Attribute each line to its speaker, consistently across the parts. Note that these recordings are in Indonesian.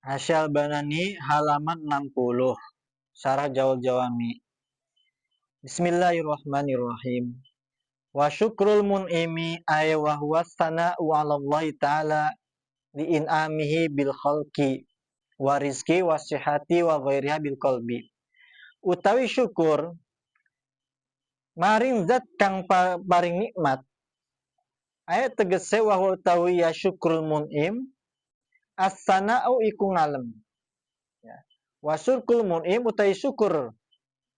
Speaker 1: Asy-Syalbanani halaman 60. Syarah Jaul Jawami. Bismillahirrahmanirrahim. Wa syukrul mun'imi ay wa huwa sana'u 'ala Allah ta'ala li in'amihi bil khalqi wa rizqi wa sihhati wa ghairiha bil qalbi. Utawi syukur maring zat kang paring nikmat aya tegese wa utawi ya syukrul mun'im as-sana'u iku ngalem. Ya. Wa syukrul mun'im utawi syukur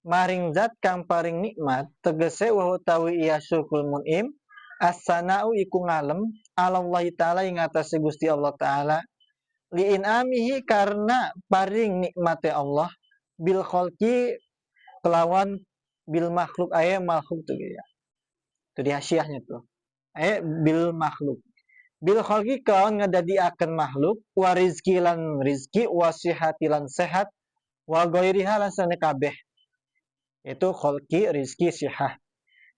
Speaker 1: maring zat kang paring nikmat tegese wa utawi ya syukrul mun'im as-sana'u iku ngalem ala Allah taala ing atase Gusti Allah taala li in'amihi karena paring nikmate Allah bil khalqi kelawan bil makhluk aya makhluk tuh ya. Itu di hasyiahnya tuh. Aya bil makhluk. Bil khalqi kelawan ngadadiaken makhluk wa rizqi lan rizqi wa sihhati lan sehat wa ghairiha lan sane kabeh. Itu khalqi, rizqi, sihah.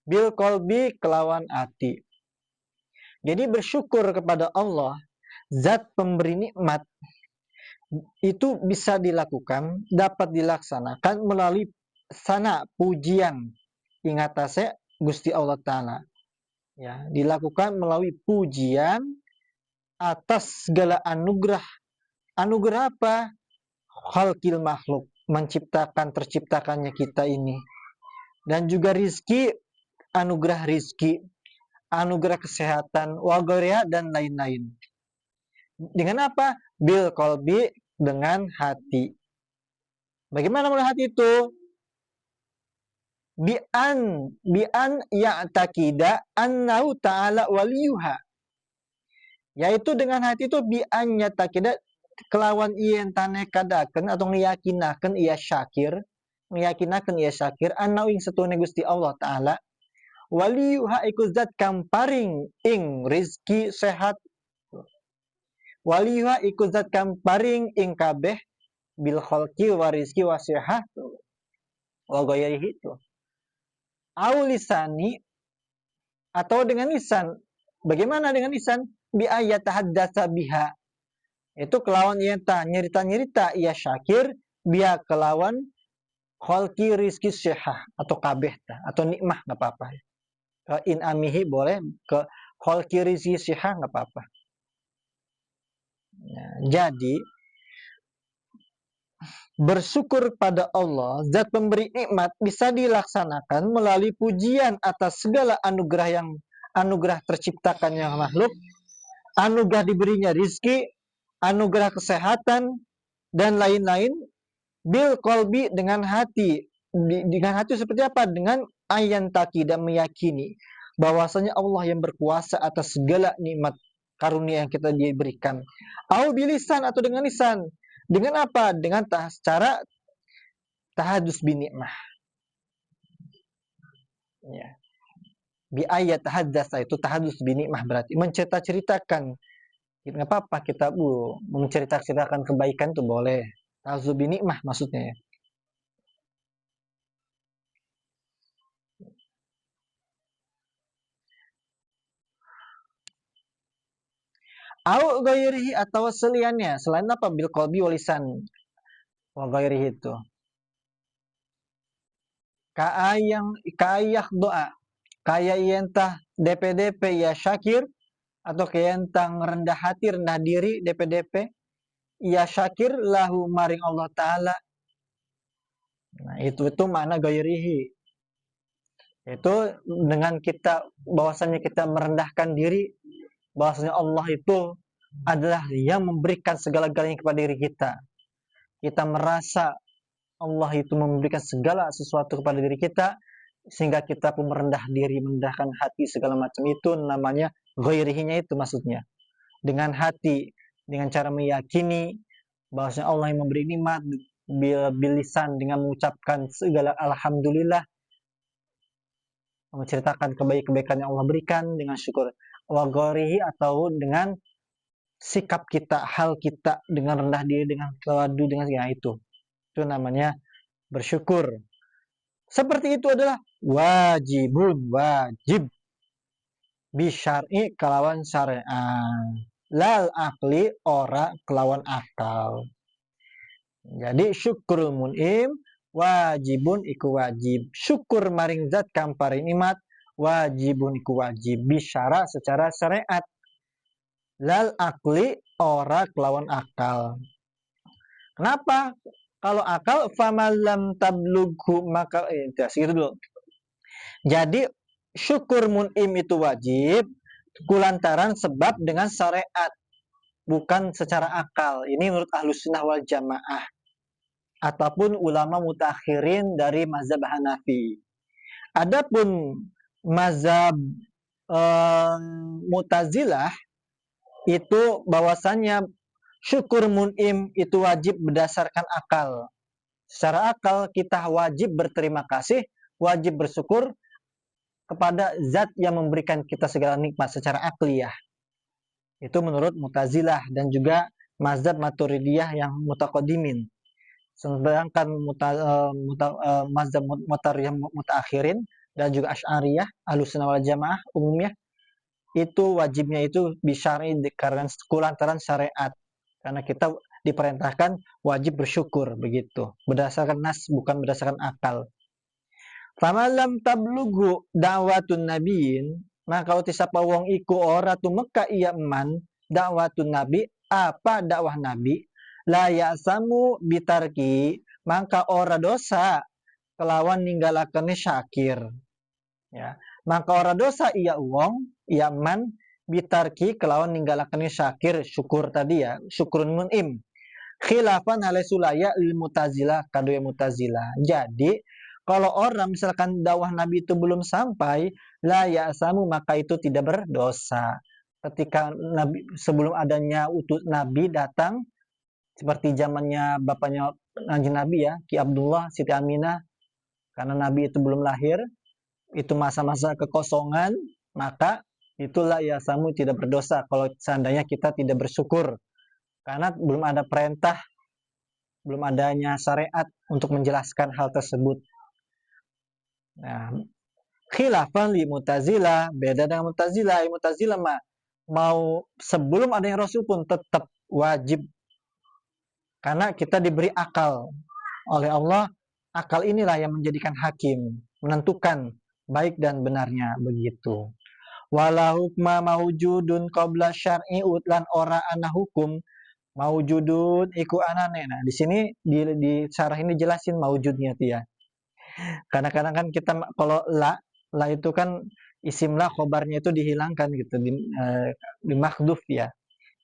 Speaker 1: Bil qalbi kelawan ati. Jadi bersyukur kepada Allah, zat pemberi nikmat, itu bisa dilakukan, dapat dilaksanakan melalui sana pujian ingatase Gusti Allah Ta'ala. Ya, dilakukan melalui pujian atas segala anugerah. Anugerah apa? Khalqil makhluk, menciptakan terciptakannya kita ini. Dan juga rizki, anugerah rizki, anugerah kesehatan, wagoria dan lain-lain. Dengan apa? Bil qalbi, dengan hati. Bagaimana melalui hati itu? Bi'an ya'taqida annahu ta'ala waliyuha. Yaitu dengan hati itu bi'an ya'taqida kelawan ien tanekadaken atau ngiyakinaken ia syakir, annahu ing setune Gusti Allah taala waliyuha iku zat kang paring ing rizki sehat, waliyuha iku zat kang paring ing kabeh bil khalqi wa rizki wa sihah wa ghairihi itu. Au lisani atau dengan lisan. Bagaimana dengan lisan? Bi ayat haddatsa biha. Itu kelawan ieu ta nyerita-nyerita ia syakir biha kelawan khalqi rizki sihah atau kabeh ta atau nikmah enggak apa-apa. Ke in'amihi boleh, ke khalqi rizki sihah enggak apa-apa. Ya, jadi bersyukur pada Allah, zat pemberi nikmat bisa dilaksanakan melalui pujian atas segala anugerah terciptakannya makhluk, anugerah diberinya rizki, anugerah kesehatan, dan lain-lain, bil qalbi dengan hati. Dengan hati seperti apa? Dengan ayan taki dan meyakini bahwasanya Allah yang berkuasa atas segala nikmat karunia yang kita diberikan. Au bilisan atau dengan lisan. Dengan apa? Dengan cara tahadus binikmah. Ya. Bi ayat tahaddatsa itu tahadus binikmah berarti mencerita-ceritakan. Enggak apa-apa kita menceritakan kebaikan itu boleh. Tahadus binikmah maksudnya ya. Au ghairihi atau seliannya. Selain apa? Bil qalbi walisan. Wa ghairihi itu. Kayak doa. Kayak entah DPDP ya syakir atau kayak entah rendah hati, rendah diri DPDP ya syakir lahu maring Allah Ta'ala. Nah, itu makna ghairihi. Itu dengan kita bahwasanya kita merendahkan diri, bahwasanya Allah itu adalah yang memberikan segala-galanya kepada diri kita. Kita merasa Allah itu memberikan segala sesuatu kepada diri kita, sehingga kita pun merendah diri, merendahkan hati segala macam. Itu namanya ghairihinya itu maksudnya. Dengan hati, dengan cara meyakini bahwasanya Allah yang memberi nikmat, bilisan dengan mengucapkan segala alhamdulillah, menceritakan kebaikan yang Allah berikan dengan syukur. Wa ghairihi atau dengan sikap kita, hal kita dengan rendah diri, dengan tawadu, dengan segala itu. Itu namanya bersyukur. Seperti itu adalah wajibun, wajib. Bisyar'i kelawan syariat. Lal akli ora kelawan akal. Jadi syukrul mun'im wajibun iku wajib. Syukur maring zat kang paring nikmat wajibun iku wajib bisyara secara syariat. Lal akli ora kelawan akal. Kenapa? Kalau akal famalam tablughu maka segitu dulu. Jadi syukur mun'im itu wajib kulantaran sebab dengan syariat, bukan secara akal. Ini menurut Ahlussunnah wal Jamaah ataupun ulama mutakhirin dari mazhab Hanafi. Adapun mazhab Mu'tazilah itu bahwasannya syukur mun'im itu wajib berdasarkan akal. Secara akal kita wajib berterima kasih, wajib bersyukur kepada zat yang memberikan kita segala nikmat secara akliyah. Itu menurut Mu'tazilah dan juga mazhab Maturidiyah yang mutaqaddimin. Sedangkan mazhab Mu'taridiyah mutaakhirin dan juga Asy'ariyah, Ahlussunnah wal Jamaah umumnya itu wajibnya itu bisyari karena kulantaran syariat. Karena kita diperintahkan wajib bersyukur begitu. Berdasarkan nas bukan berdasarkan akal. Famalam tablughu da'watun nabiyyin, maka uti sapa wong iku ora tumeka iya eman dakwatun nabi apa dakwah nabi la ya'samu bitarki, maka ora dosa kelawan ninggalaken syakir. Ya, maka ora dosa iya wong iya man bitarki kelawan ninggalaken syakir syukur tadi ya, syukurun mun'im. Khilafan halai sulaya lil Mu'tazilah kadue Mu'tazilah. Jadi kalau orang misalkan dakwah Nabi itu belum sampai, la ya'samu maka itu tidak berdosa. Ketika Nabi sebelum adanya utus Nabi datang seperti zamannya bapaknya Nabi ya, Ki Abdullah, Siti Aminah, karena Nabi itu belum lahir, itu masa-masa kekosongan, maka itulah ya'samu tidak berdosa kalau seandainya kita tidak bersyukur. Karena belum ada perintah, belum adanya syariat untuk menjelaskan hal tersebut. Nah, khilafan li Mu'tazilah, beda dengan Mu'tazilah. Mu'tazilah mah mau sebelum adanya Rasul pun tetap wajib. Karena kita diberi akal oleh Allah, akal inilah yang menjadikan hakim, menentukan baik dan benarnya begitu. Wala hukma maujudun qabla syar'i utlan ora ana hukum maujudun iku anane. Nah, di sini di syarah ini jelasin maujudnya tuh ya. Kadang-kadang kan kita kalau la itu kan isim la khobarnya itu dihilangkan gitu di mahdhuf ya.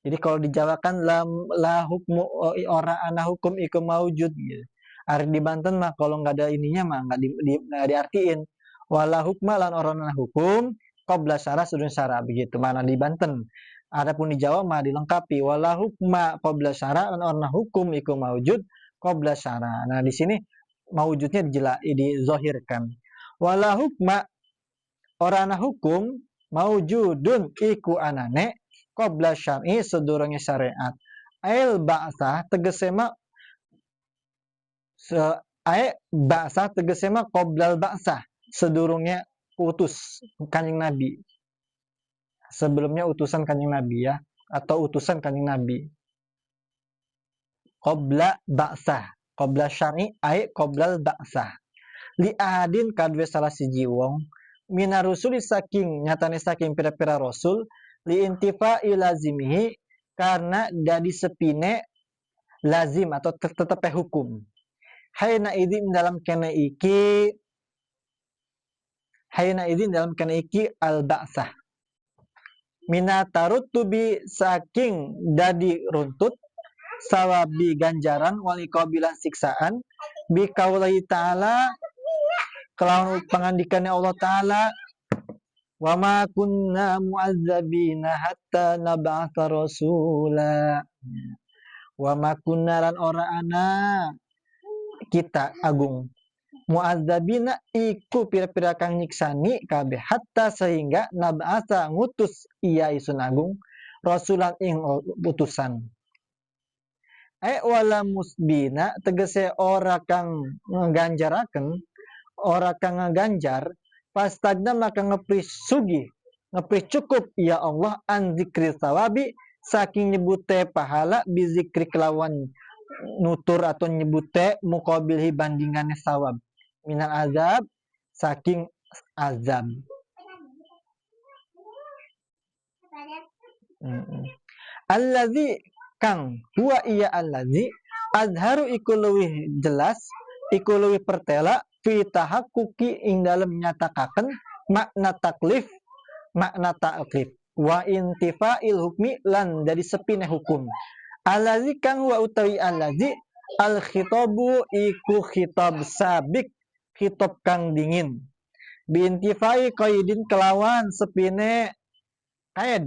Speaker 1: Jadi kalau dijawakan la hukmu ora ana hukum iku maujud gitu. Ari di Banten mah kalau nggak ada ininya mah nggak diartiin. Wala hukma lan ora ana hukum qabla syara sudun syara begitu. Mana di Banten. Adapun di Jawa mah dilengkapi wala hukma qabla syara lan ora hukum iku maujud qabla syara. Nah, di sini maujudnya dizohirkan. Wala hukma orana hukum maujudun iku anane qabla syar'i sedurunge syariat. Ail ba'sah tegesema ba'sah tegesema qoblal ba'sah sedurunge utus Kanjeng Nabi. Sebelumnya utusan Kanjeng Nabi ya, atau utusan Kanjeng Nabi. Qabla ba'sah, qabla syar'i ai qoblal ba'sah. Li ahadin kadwe salah siji wong mina rusuli saking nyatane saking pira-pira rasul li intifa lazimihi karena dadi sepine lazim atau tetep hukum. Hayna idin dalam kene iki al ba'sah. Mina tarutubi saking dadi runtut sawabi ganjaran wali qabilan siksaan bi qauli ta'ala kelawan pangandikannya Allah Ta'ala wa ma kunna mu'azzabina hatta nab'atha rasula wa ma kunna lan ora ana kita agung mu'azzabina iku pira-pira kang nyiksani kabeh hatta sehingga nab'atha ngutus iya isun agung rasulan ing utusan wala musbina tegese ora kang nganjaraken ora kang ngaganjar pastagna maka ngepris sugi ngepris cukup ya Allah an zikri sawabi saking nyebute pahala bizikri kelawan nutur atau nyebute muqabilhi bandingannya sawab minal azab saking azab. Allazi kang huwa iya allazi azharu iku leuwih jelas iku leuwih pertela fi tahaqquqi ing dalem nyatakaken makna taklif wa intifa'il hukmi lan dari sepine hukum. Allazi kang huwa utawi allazi al khitabu iku khitab sabik khitab kang dingin bi intifai qaidin kelawan sepine qaid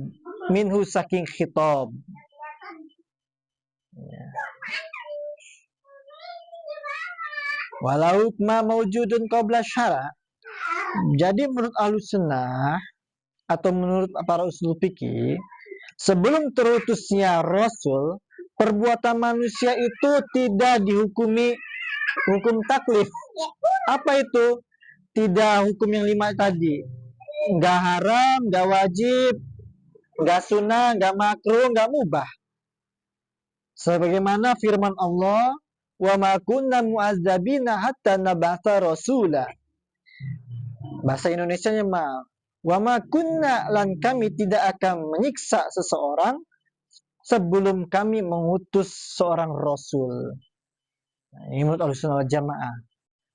Speaker 1: minhu saking khitab. Walau ma maujudun qabla syara. Jadi menurut Ahlus Sunnah atau menurut para usul fikih, sebelum terutusnya Rasul, perbuatan manusia itu tidak dihukumi hukum taklif. Apa itu? Tidak hukum yang 5 tadi. Nggak haram, nggak wajib, nggak sunnah, nggak makruh, nggak mubah. Sebagaimana firman Allah, wa ma kunna mu'azzabina hatta nab'atha rasula. Bahasa Indonesianya mah, wa ma kunna lan kami tidak akan menyiksa seseorang sebelum kami mengutus seorang rasul. Nah, ini menurut Ahlussunnah wal Jamaah.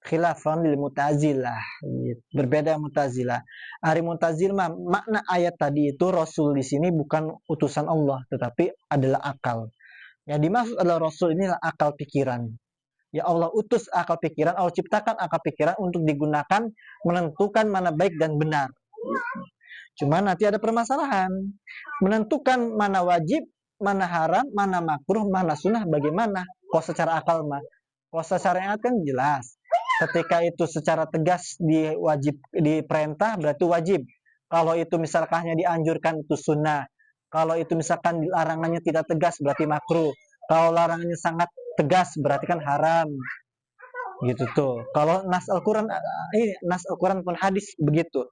Speaker 1: Khilafan lil Mu'tazilah. Berbeda Mu'tazilah. Ari Mu'tazil mah makna ayat tadi itu rasul di sini bukan utusan Allah, tetapi adalah akal. Yang dimaksud adalah rasul inilah akal pikiran. Ya Allah utus akal pikiran, Allah ciptakan akal pikiran untuk digunakan menentukan mana baik dan benar. Cuma nanti ada permasalahan. Menentukan mana wajib, mana haram, mana makruh, mana sunnah, bagaimana? Kalau secara akal mah. Kalau secara syariat kan jelas. Ketika itu secara tegas diperintah berarti wajib. Kalau itu misalkan dianjurkan itu sunnah. Kalau itu misalkan larangannya tidak tegas berarti makruh. Kalau larangannya sangat tegas berarti kan haram. Gitu tuh. Kalau nas Al-Qur'an pun hadis begitu.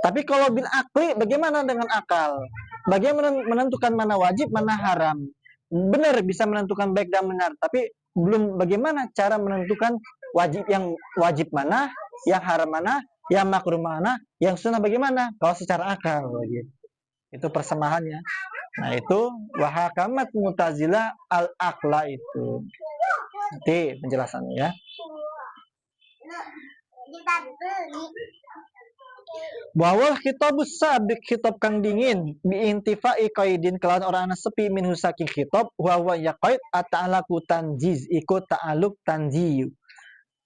Speaker 1: Tapi kalau bil akli bagaimana dengan akal? Bagaimana menentukan mana wajib, mana haram? Benar bisa menentukan baik dan benar, tapi belum bagaimana cara menentukan yang wajib mana, yang haram mana, yang makruh mana, yang sunnah bagaimana? Kalau secara akal gitu. Itu persemahannya. Nah, itu wahakamat Mu'tazilah al-aqla itu. Nanti penjelasannya ya. Bahwa khitabus sabiq khitab kang dingin biintifai qaidin kelawan orang ana sepi minhu saking khitab wa ya qaid ata'alaku tanjiz iku ta'aluk tanjiyu.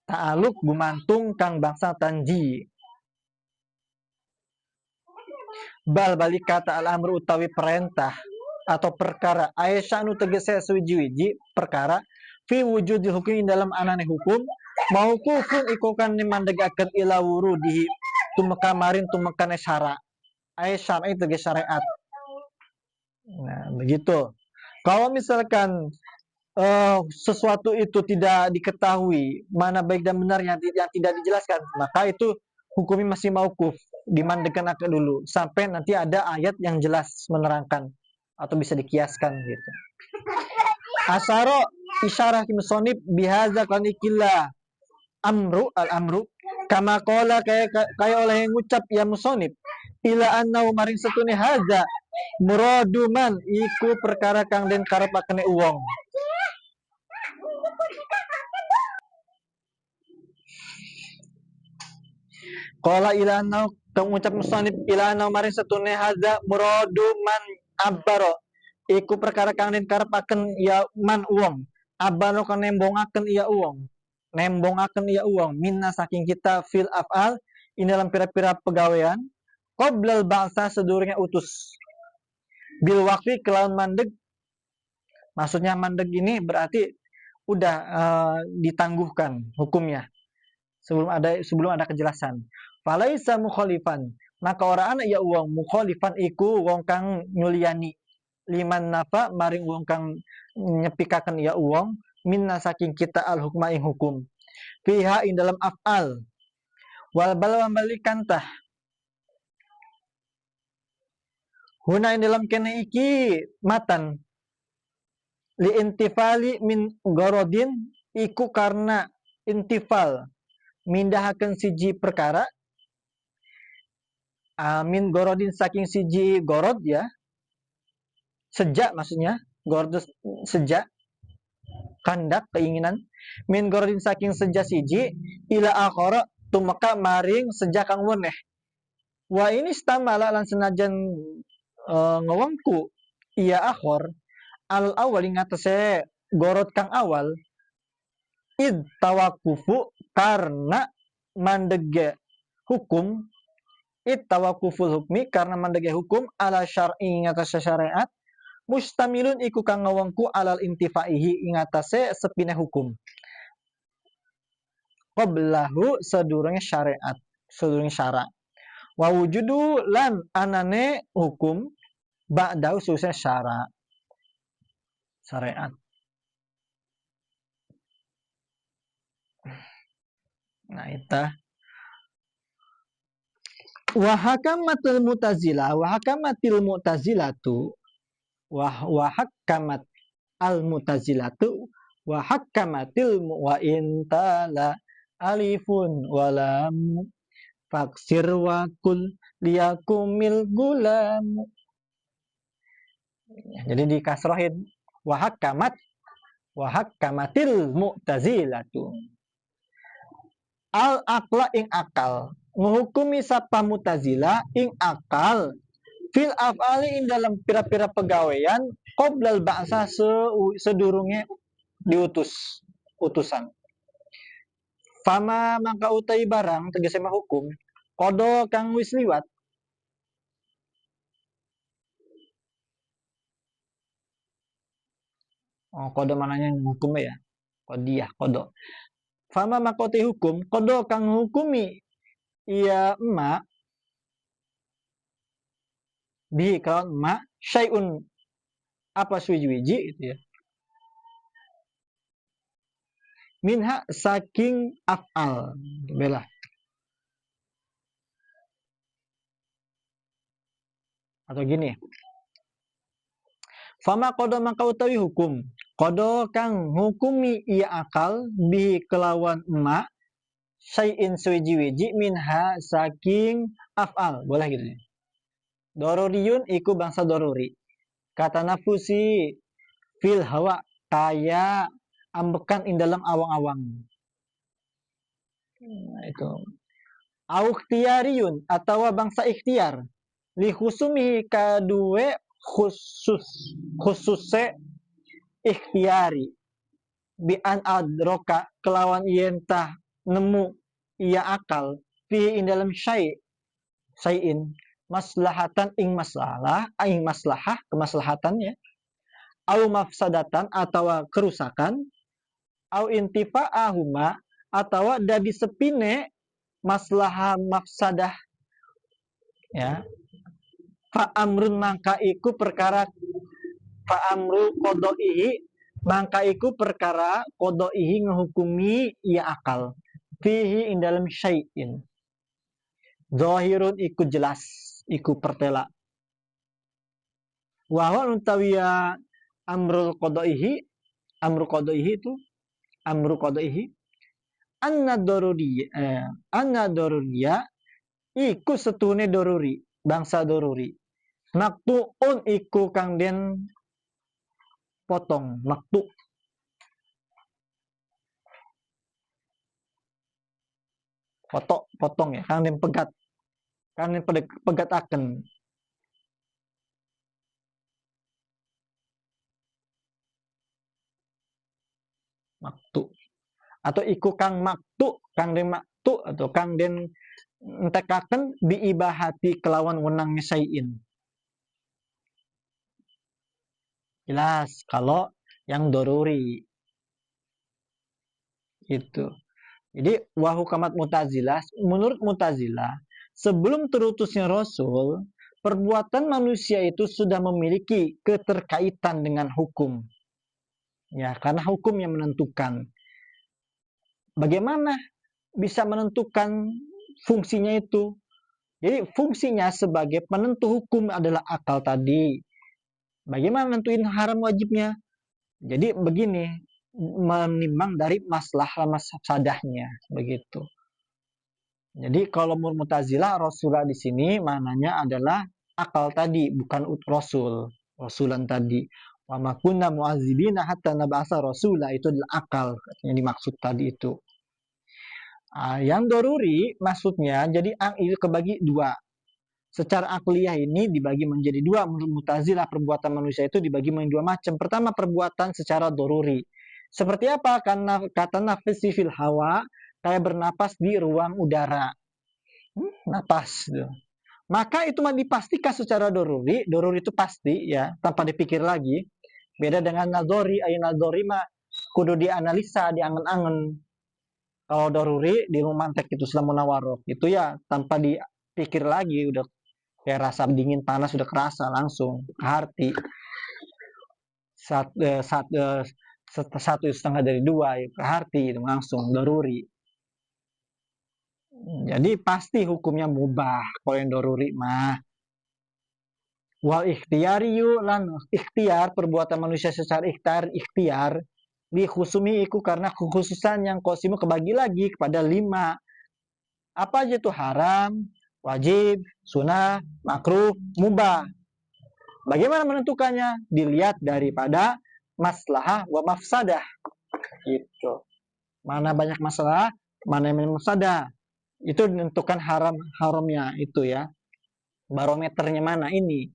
Speaker 1: Ta'aluk gumantung kang bangsa tanji. Bal balik kata al-amru utawi perintah atau perkara aisyanu tegese suwiji-wiji perkara fi wujudil hukum dalam anane hukum mauqufun iku kan mandegaken ila wurudihi tumeka marin tumekane syara. Syara itu tegese syariat. Nah, begitu. Kalau misalkan sesuatu itu tidak diketahui mana baik dan benarnya yang tidak dijelaskan, maka itu hukumnya masih mauquf, dimandekan dulu sampai nanti ada ayat yang jelas menerangkan atau bisa dikiaskan gitu. Asyara isyarah musonib bihaza kanikillah al-amru kama qala kaya oleh yang ngucap ya musonib ila annau maring setune haza muraduman iku perkara kang den karepakene wong. Qala ila annau kang ngucap musonib ila annau maring setune haza muraduman abbaro iku perkara kang den karepaken ya man wong abano kang nembongaken ya wong minna saking kita fil af'al ini dalam pira-pira pegawaian qoblal ba'sa sedurunge utus bil waqfi kelawan mandeg. Maksudnya mandeg ini berarti udah ditangguhkan hukumnya sebelum ada kejelasan. Falaisa mukhalifan maka ora ana ya wong mukhalifan iku wong kang nyuliani liman nafa maring wong kang nyepikaken ya wong minna saking kita al hukma ing hukum fiha ing dalam af'al wal balwa balikantah huna ing dalam kene iki matan li intifali min gorodin iku karena intifal mindahaken siji perkara min gorodin saking siji gorod ya, sejak maksudnya gorod sejak kandak keinginan min gorodin saking sejak siji ila akhara tumeka maring sejak kang weneh. Wa ini stamala lan senajan ngewengku iya akhor al awal ingatase gorod kang awal id tawakufu karena mandege hukum id tawakuful hukmi karena mandege hukum ala syar'i ingatase syariat mustamilun iku kang ngewengku alal intifaihi ingatase sepine hukum qablahu sedurunge syariat sedurunge syara wa wujudu lan anane hukum ba'dau sukses syara syariat. Nah itu wa hakamatul mu'tazilah wa hakamatil mu'tazilatu wa hakamat al mu'tazilatu wa hakamatil wa intala alifun walam faksir wa kul liyakumil gulam. Jadi dikasrohin wa hakamatil mu'tazilatu al aqla ing akal menghukumi sapa mu'tazilah ing akal fil af'ali ing dalam pira-pira pegawaian qoblal ba'sa sedurunge diutus utusan. Fama mangka utai barang tegese mah hukum kodo kang wis liwat kodo mananya hukum ya kodiyah kodo. Fama mangka utai hukum kodo kang hukumi iya emak bi kawan emak syai'un apa suwiji-wiji gitu ya minha saking af'al bela atau gini fama kodo maka utawi hukum kodo kang hukumi iya akal bi kelawan emak syai'in suwiji-wiji minha saking af'al boleh gitu ya dororiyun iku bangsa dorori kata nafusi fil hawa kaya ambekan ing dalam awang-awang. Nah, itu. Au ikhtiyariyun atau bangsa ikhtiar. Li khusumi kadue khususe ikhtiyari. Bi an adroka kelawan yentah nemu ia akal fi ing dalam syai'in maslahatan ing masalah ing maslahah kemaslahatannya au mafsadatan atau kerusakan au intifa'ahuma atau dadi sepine maslahah mafsadah ya fa amrun mangka iku perkara fa amru qodaihi mangka iku perkara qodaihi ngehukumi ia akal fihi ing dalam syai'in zahirun iku jelas iku pertela wa wa utawiya amrul qodaihi itu amru qadaihi anna daruriya iku setune doruri bangsa doruri maktuun iku kang den potong maktu potong ya kang den pegataken maktu atau iku kang maktu kang den maktu atau kang den entekaken diibahati kelawan wenang syai'in jelas kalau yang doruri itu. Jadi wahukamat Mu'tazilah menurut Mu'tazilah sebelum terutusnya Rasul perbuatan manusia itu sudah memiliki keterkaitan dengan hukum. Ya, karena hukum yang menentukan. Bagaimana bisa menentukan fungsinya itu? Jadi fungsinya sebagai penentu hukum adalah akal tadi. Bagaimana nentuin haram wajibnya? Jadi begini, menimbang dari masalah mafsadahnya begitu. Jadi kalau Mu'tazilah Rasulullah di sini maknanya adalah akal tadi, bukan rasulan tadi. Wa ma kunna mu'adzibina hatta nab'atsa rasula, itu adalah akal yang dimaksud tadi itu. Yang doruri maksudnya jadi itu kebagi dua. Secara akliyah ini dibagi menjadi dua. Menurut Mu'tazilah perbuatan manusia itu dibagi menjadi dua macam. Pertama perbuatan secara doruri. Seperti apa? Karena kata nafsi fil hawa, kayak bernapas di ruang udara. Napas. Maka itu dipastikan secara doruri. Doruri itu pasti ya, tanpa dipikir lagi. Beda dengan nazori, nazori mah kudu dianalisa, diangen-angen. Kalau doruri di mantek itu selama nawarok itu ya tanpa dipikir lagi, udah kayak rasa dingin panas udah kerasa langsung ke hati. Satu setengah dari dua ya, ke hati itu langsung doruri. Jadi pasti hukumnya mubah kalau yang doruri mah. Wal ikhtiyariyu lan ikhtiar perbuatan manusia secara ikhtiar dihusumi iku karena kekhususan yang kosimu kebagi lagi kepada 5. Apa aja itu? Haram, wajib, sunnah, makruh, mubah. Bagaimana menentukannya? Dilihat daripada maslahah wa mafsadah. Gitu. Mana banyak masalah, mana yang mafsadah. Itu menentukan haramnya itu ya. Barometernya mana ini?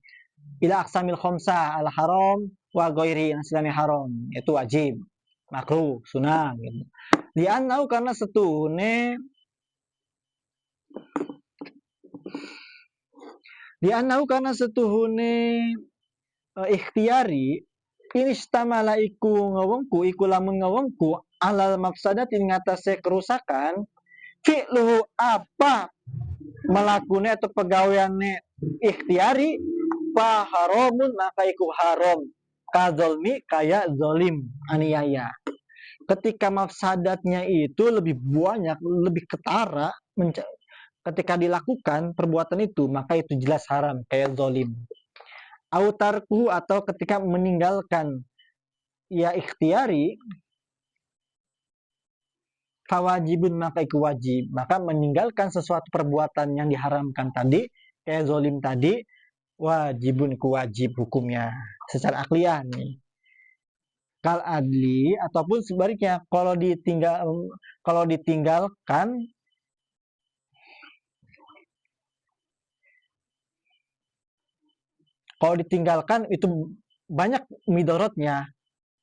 Speaker 1: Ila aksamil khomsah al haram wa ghairi yang istilahnya haram, itu wajib, makruh, sunnah gitu. Li'annau karena setuhune ikhtiyari ini istamala iku ngawengku iku lamun ngawengku alal mafsadatin ngatasé kerusakan fi'luhu apa melakune atau pegawaiannya ikhtiyari fa haramun maka iku haram kadzalmi kayak zolim aniaya. Ketika mafsadatnya itu lebih banyak, lebih ketara ketika dilakukan perbuatan itu maka itu jelas haram kayak zolim. Autarku atau ketika meninggalkan ya ikhtiyari fawajibun maka iku wajib, maka meninggalkan sesuatu perbuatan yang diharamkan tadi kayak zolim tadi wajibun ku wajib hukumnya secara akliyah nih. Kal adli ataupun sebaliknya kalau ditinggalkan itu banyak midorotnya.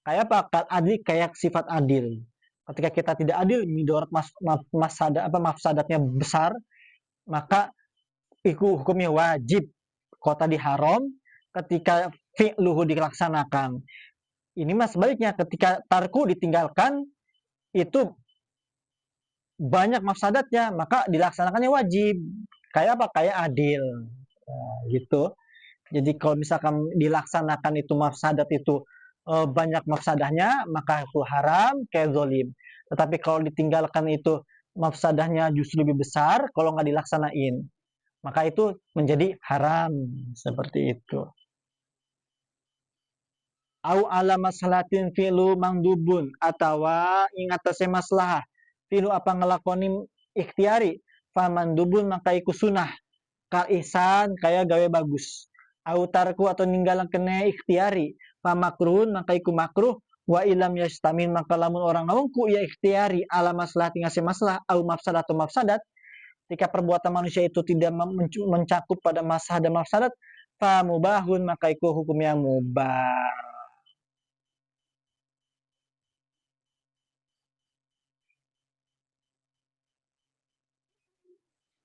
Speaker 1: Kayak apa? Kal adli kayak sifat adil. Ketika kita tidak adil, midorot mafsadatnya besar, maka itu hukumnya wajib. Kalau tadi haram, ketika fi'luhu dilaksanakan. Ini mas sebaliknya, ketika tarku ditinggalkan, itu banyak mafsadatnya, maka dilaksanakannya wajib. Kayak apa? Kayak adil. Nah, gitu. Jadi kalau misalkan dilaksanakan itu mafsadat itu banyak mafsadahnya, maka itu haram kayak zolim. Tetapi kalau ditinggalkan itu mafsadahnya justru lebih besar, kalau nggak dilaksanain, maka itu menjadi haram. Seperti itu. Au ala maslahatin fi'lu mangdubun, atau ingatase maslahah fi'lu apa ngelakoni ikhtiari famandubun maka iku sunah kal ihsan kayak gawe bagus. Au tarku atau ninggalan kene ikhtiari famakruhun maka iku makruh wa ilam yastamin maka lamun orang ngawengku ya ikhtiari ala maslahat ngasih masalah au mafsadat atau mafsadat, ketika perbuatan manusia itu tidak mencakup pada masalah dan mafsadat fa mubahun maka iku hukumnya mubah.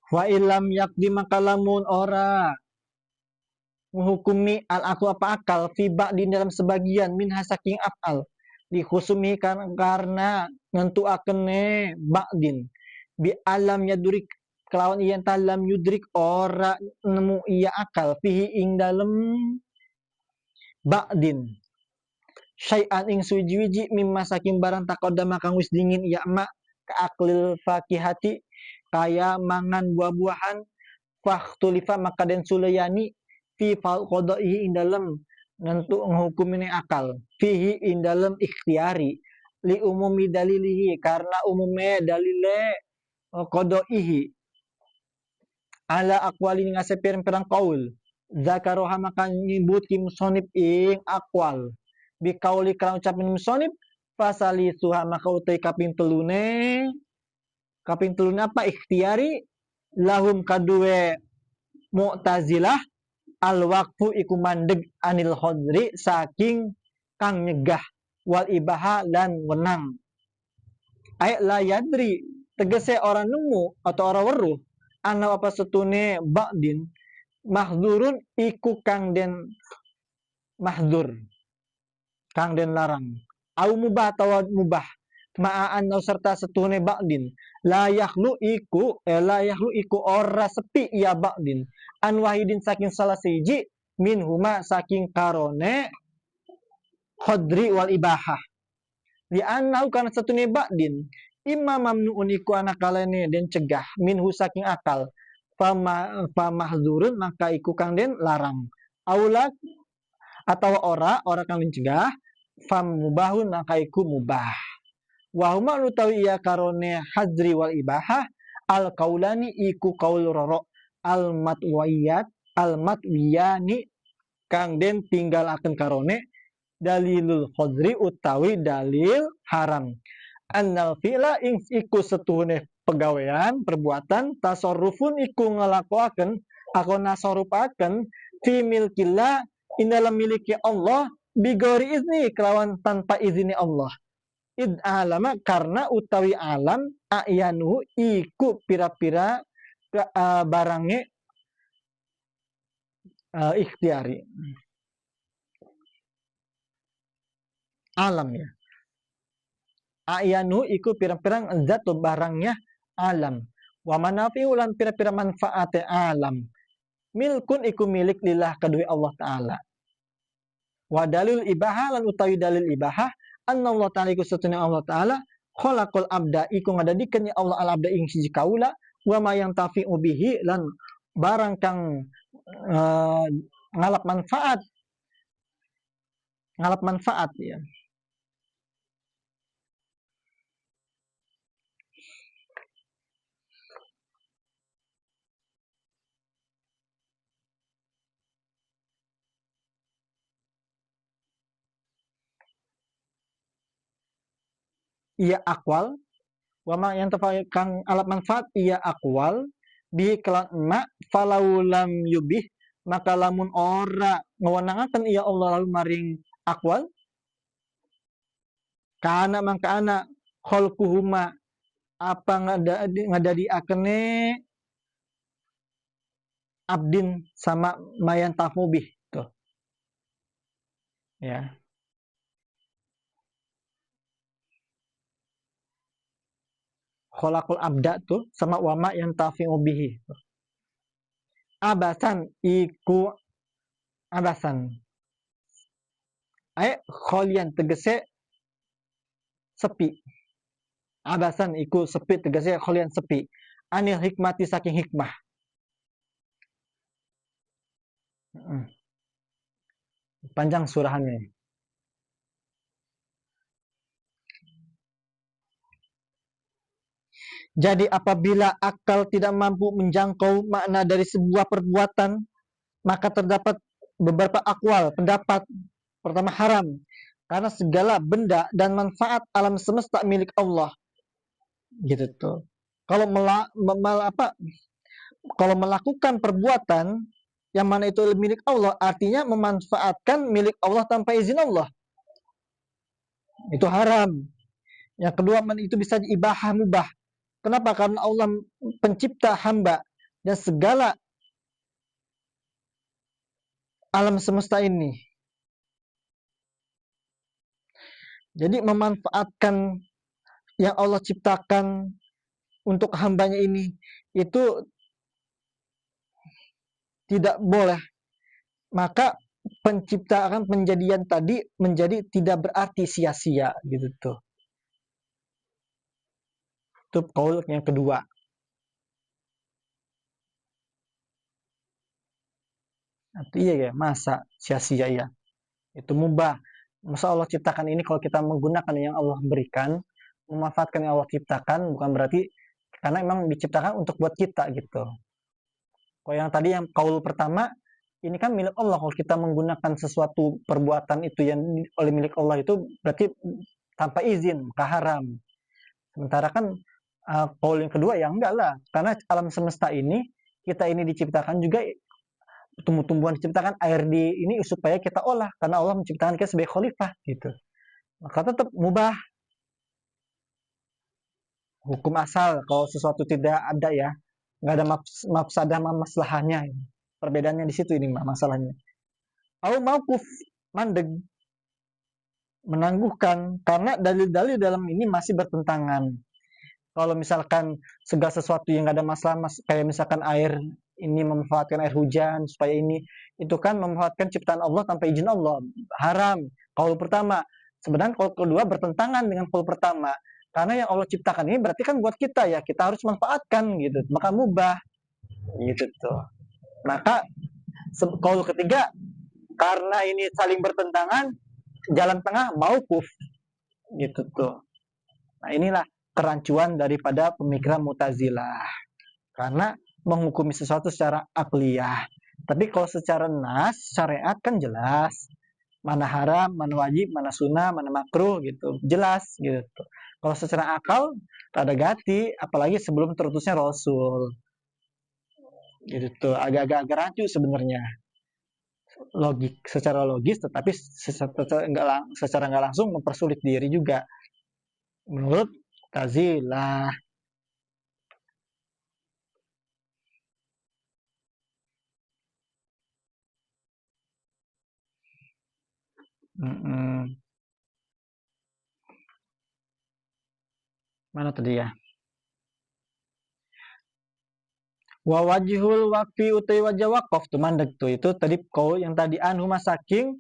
Speaker 1: Wa ilam yakdi maka lamun ora menghukumi al aku apa akal fiba di dalam sebagian min hasaking afal dikhusumi karena nentuakene ba'din bi alam yadrik kelawan iyan talam yudrik ora nemu iya akal fihi ing dalem ba'din syai'an ing suji-wiji mimma saking barang takodama kang wis dingin iya mak ka aklil fakihati kaya mangan buah-buahan faktulifa maka den sulayani fi qada'ihi ing dalem nentu nghukum ini akal fihi in dalam ikhtiari li umumi dalilihi karena umumnya dalile qodaihi ala aqwali ngase pirang-pirang qaul zakaroha maka nyebut ki musonib ing aqwal bi qauli kala ucapin musonib pasali suha maka utai kaping telune apa ikhtiari lahum kadue Mu'tazilah al waqfu iku mandeg anil khodri saking kang nyegah wal ibaha lan wenang ay la yadri tegese orang nemu atau orang weruh ana apa setune ba'din mahdzurun iku kang den mahdzur kang den larang au mubah atau mubah ma'an serta setune ba'din la yakhlu iku ora sepi ya ba'din an wahidin saking salah siji min huma saking karone khodri wal ibahah li annau kana satune ba'din imma mamnuun iku anak kalene den cegah minhu saking akal famahdzurun maka iku kang den larang aula atau ora kang den cegah fam mubahun maka iku mubah wa huma utawi ya karone hadzri wal ibahah al qaulani iku qaul roro al matwiyani kang den tinggalaken karone dalilul khadri utawi dalil haram annal fi'la ing iku setuhune pegawean perbuatan tasarrufun iku ngelakuaken aku nasarupaken fi milkillah in dalam miliki Allah bigori izni kelawan tanpa izini Allah id alama karena utawi alam ayanu iku pira-pira barangnya ikhtiari alam ya ayanu iku pirang-pirang zat atau barangnya alam wa manafi'u lan pira-pira manfaate alam milkun iku milik lillah kedua Allah taala wa dalil ibahah lan utawi dalil ibahah anna Allah taala iku satuna Allah taala khalaqal abda iku ngadadikeun Allah al abda ing siji kaula wa ma yang tafi'u bihi lan barang kang ngalap manfaat ya iya akwal wama yang kang alat manfaat iya akwal bi kelan emak falaulam yubih maka lamun ora ngewenangaken iya Allah lalu maring akwal kana mangka ana khalquhuma apa ngadadi akene abdin sama mayan tafubih tuh ya khalaqul abda tuh sama wama yang tafi'u bihi abasan iku abasan kholian tegese sepi abasan iku sepi tegese kholian sepi anil hikmati saking hikmah panjang surahannya jadi apabila akal tidak mampu menjangkau makna dari sebuah perbuatan maka terdapat beberapa akwal pendapat pertama haram karena segala benda dan manfaat alam semesta milik Allah gitu tuh kalau kalau melakukan perbuatan yang mana itu milik Allah artinya memanfaatkan milik Allah tanpa izin Allah itu haram yang kedua itu bisa ibahah mubah kenapa karena Allah pencipta hamba dan segala alam semesta ini jadi memanfaatkan yang Allah ciptakan untuk hambanya ini itu tidak boleh maka penciptaan penjadian tadi menjadi tidak berarti sia-sia gitu tuh itu qaul yang kedua iya ya masa sia-sia ya Itu mubah. Masa Allah ciptakan ini kalau kita menggunakan yang Allah berikan, memanfaatkan yang Allah ciptakan, bukan berarti karena emang diciptakan untuk buat kita gitu. Kalau yang tadi yang kaul pertama, ini kan milik Allah. Kalau kita menggunakan sesuatu perbuatan itu yang oleh milik Allah itu berarti tanpa izin, maka haram. Sementara kan kaul yang kedua ya enggak lah. Karena alam semesta ini, kita ini diciptakan juga tumbuh-tumbuhan diciptakan, air di ini supaya kita olah karena Allah menciptakan kita sebagai khalifah gitu. Maka tetap mubah. Hukum asal kalau sesuatu tidak ada ya, nggak ada mafsadah maslahahnya. Perbedaannya di situ ini masalahnya. Au mauquf mandeg, menangguhkan karena dalil-dalil dalam ini masih bertentangan. Kalau misalkan segala sesuatu yang nggak ada masalah, kayak misalkan air ini memanfaatkan air hujan supaya ini, itu kan memanfaatkan ciptaan Allah tanpa izin Allah, haram. Kalau pertama, sebenarnya kalau kedua bertentangan dengan kalau pertama, karena yang Allah ciptakan ini berarti kan buat kita ya, kita harus manfaatkan gitu, maka mubah gitu tuh. Maka kalau ketiga, karena ini saling bertentangan, jalan tengah mauquf gitu tuh. Nah inilah kerancuan daripada pemikiran Mu'tazilah. Karena menghukumi sesuatu secara akliyah. Tapi kalau secara nas, syariat kan jelas. Mana haram, mana wajib, mana sunnah, mana makruh gitu. Jelas gitu. Kalau secara akal, rada gati. Apalagi sebelum terutusnya Rasul. Gitu. Agak-agak rancu sebenarnya. Secara logis, tetapi secara nggak langsung mempersulit diri juga. Menurut Mu'tazilah. Mana tadi ya? Wa wajhul waqfi utai wajah waqaf tuh mandek tuh. Itu tadi kau yang tadi anhu masaking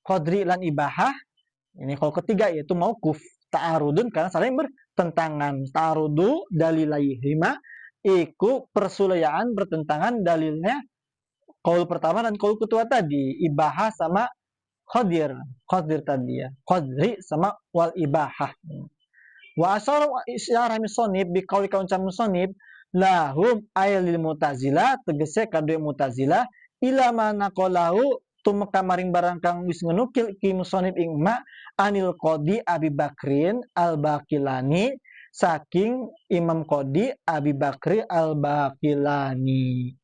Speaker 1: qadri lan ibahah. Ini kalau ketiga yaitu mauquf ta'arudun karena saling bertentangan. Ta'arudu dalilaihima iku persulayaan bertentangan dalilnya kaul pertama dan kaul kedua tadi. Ibahah sama qadir. Qadir tadi ya. Qadri sama wal ibahah. Wa asal isyarah misonib bi qauli kauncam musonib lahum ayalil mutazila tegese kadue mutazila ila mana qalahu tumeka maring barang kang wis ngenukil ki musonib ing ma anil qadi Abi Bakrin al-Baqilani saking Imam Qadi Abi Bakri al-Baqilani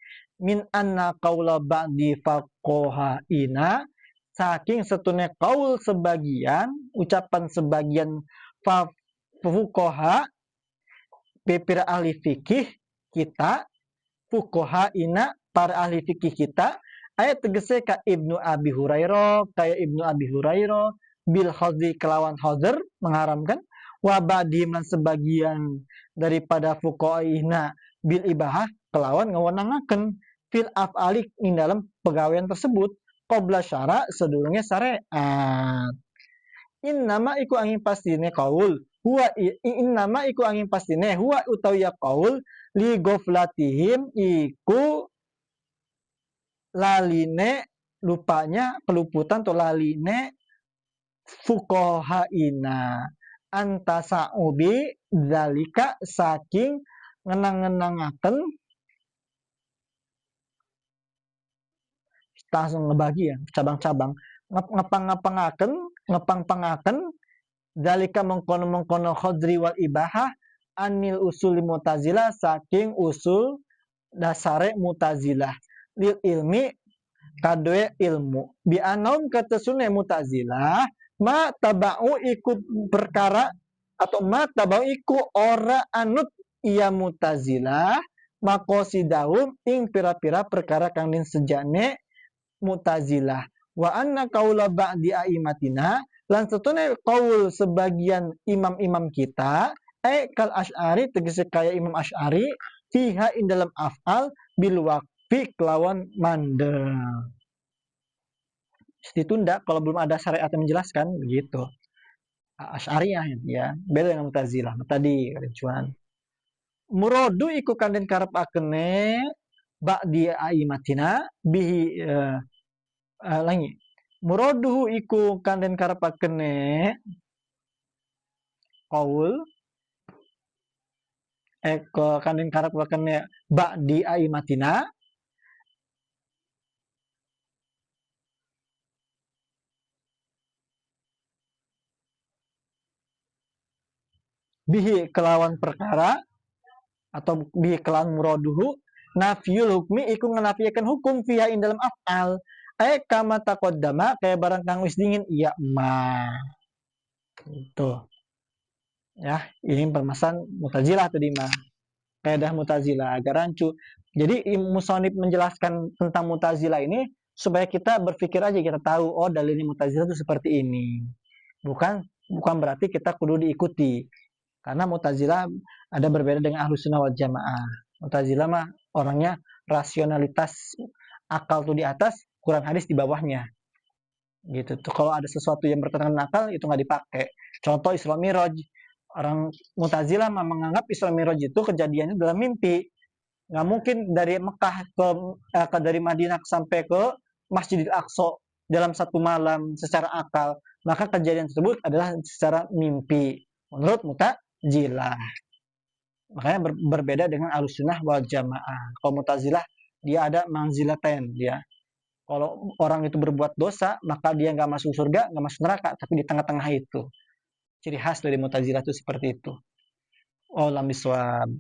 Speaker 1: min anna qaula ba'di faqahaina saking setune kaul sebagian ucapan sebagian fuqaha pepira ahli fikih kita fuqaha ina para ahli fikih kita ayat tegese ka Ibnu Abi Hurairah kayak Ibnu Abi Hurairah bil khadhi kelawan hadr mengharamkan wa ba'dim lan sebagian daripada fuqaha ina bil ibahah kelawan ngawenangaken fil af'ali ing dalam pegawaian tersebut qabla syara sedurunge syariat. Innama iku angin pastine kaul huwa innama iku angin pastine huwa utawi ya kaul li goflatihim iku laline lupanya keluputan atau laline fuqahaina antasaubi zalika saking ngenang-ngenangaken langsung ngebagi ya cabang-cabang ngepang-pangaken dalika mengkono khadri wal ibahah anil usul Mu'tazilah saking usul dasare Mu'tazilah lil ilmi kadue ilmu bi anaum katesune Mu'tazilah ma tabau ikut perkara atau ma tabau iku ora anut iya Mu'tazilah maqasidaum ing pira-pira perkara kang din sejane Mu'tazilah wa anna qaula ba'di aimatina lan setune qaul sebagian imam-imam kita kal Asy'ari tegese kaya Imam Asy'ari fiha in dalam af'al bil waqfi kelawan mandek ditunda kalau belum ada syariat yang menjelaskan begitu. Asy'ariyah ya beda dengan Mu'tazilah tadi ricuan muradu iku kanden karep akene ba'di aimatina bihi langi Muraduhu iku kanten karepakene qaul kanten karepakene ba'di aimatina bihi kelawan perkara atau bihi kelawan muraduhu nafyul hukmi iku ngenafiakan hukum fiha ing dalam af'al kama taqaddama kayak barang kang wis dingin iya ma itu ya ini permasalahan Mu'tazilah tadi mah kaidah Mu'tazilah agak rancu. Jadi musonib menjelaskan tentang Mu'tazilah ini supaya kita berpikir aja, kita tahu oh dalilnya Mu'tazilah itu seperti ini. Bukan berarti kita kudu diikuti. Karena Mu'tazilah ada berbeda dengan Ahlus Sunnah wal Jamaah. Mu'tazilah mah orangnya rasionalitas akal tuh di atas, Quran hadis di bawahnya. Gitu tuh. Kalau ada sesuatu yang bertentangan dengan akal itu nggak dipakai. Contoh Isra Miraj. Orang Mu'tazilah mah menganggap Isra Miraj itu kejadiannya dalam mimpi. Nggak mungkin dari Mekah dari Madinah sampai ke Masjidil Aqsa dalam satu malam secara akal. Maka kejadian tersebut adalah secara mimpi. Menurut Mu'tazilah. Makanya berbeda dengan Ahlussunnah wal Jamaah. Kalau Mu'tazilah dia ada manzilatain dia. Kalau orang itu berbuat dosa, maka dia nggak masuk surga, nggak masuk neraka, tapi di tengah-tengah itu. Ciri khas dari Mu'tazilah itu seperti itu. Wallahu a'lam bishawab.